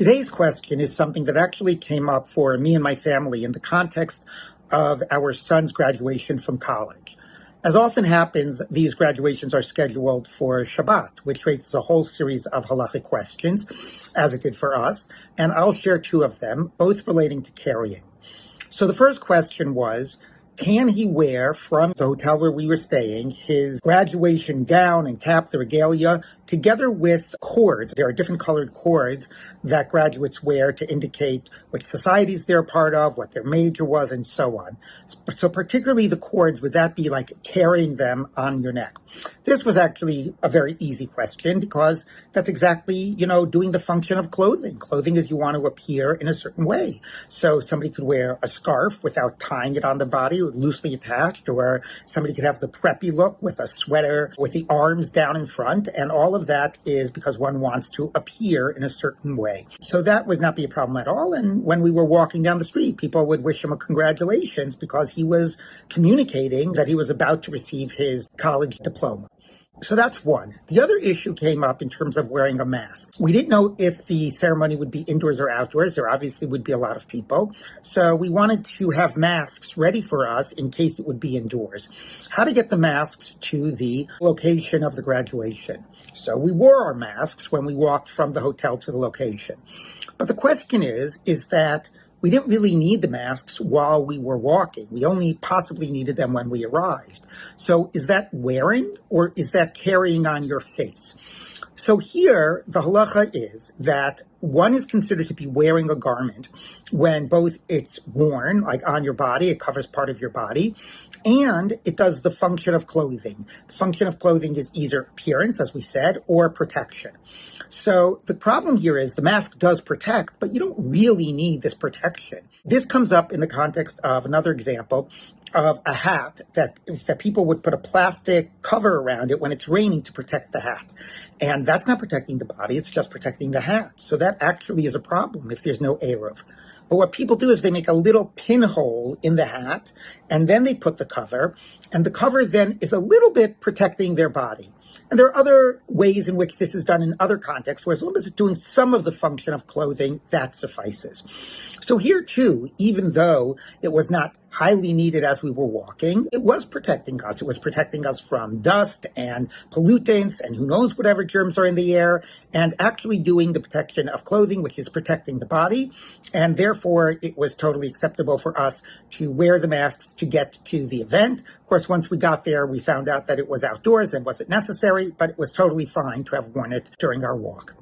Today's question is something that actually came up for me and my family in the context of our son's graduation from college. As often happens, these graduations are scheduled for Shabbat, which raises a whole series of halakhic questions, as it did for us, and I'll share two of them, both relating to carrying. So the first question was, can he wear from the hotel where we were staying his graduation gown and cap, the regalia, together with cords? There are different colored cords that graduates wear to indicate which societies they're a part of, what their major was, and so on. So particularly the cords, would that be like carrying them on your neck? This was actually a very easy question because that's exactly, doing the function of clothing. Clothing is you want to appear in a certain way. So somebody could wear a scarf without tying it on the body, loosely attached, or somebody could have the preppy look with a sweater with the arms down in front, and all of that is because one wants to appear in a certain way. So that would not be a problem at all. And when we were walking down the street, people would wish him a congratulations because he was communicating that he was about to receive his college diploma. So that's one. The other issue came up in terms of wearing a mask. We didn't know if the ceremony would be indoors or outdoors. There obviously would be a lot of people. So we wanted to have masks ready for us in case it would be indoors. How to get the masks to the location of the graduation. So we wore our masks when we walked from the hotel to the location. But the question is that we didn't really need the masks while we were walking. We only possibly needed them when we arrived. So is that wearing or is that carrying on your face? So here, the halacha is that one is considered to be wearing a garment when both it's worn, like on your body, it covers part of your body, and it does the function of clothing. The function of clothing is either appearance, as we said, or protection. So the problem here is the mask does protect, but you don't really need this protection. This comes up in the context of another example of a hat that people would put a plastic cover around it when it's raining to protect the hat. And that's not protecting the body, it's just protecting the hat. So that actually is a problem if there's no eruv. But what people do is they make a little pinhole in the hat, and then they put the cover, and the cover then is a little bit protecting their body. And there are other ways in which this is done in other contexts, where as long as it's doing some of the function of clothing, that suffices. So here too, even though it was not highly needed as we were walking, it was protecting us. It was protecting us from dust and pollutants and who knows whatever germs are in the air, and actually doing the protection of clothing, which is protecting the body. And therefore, it was totally acceptable for us to wear the masks to get to the event. Of course, once we got there, we found out that it was outdoors and wasn't necessary, but it was totally fine to have worn it during our walk.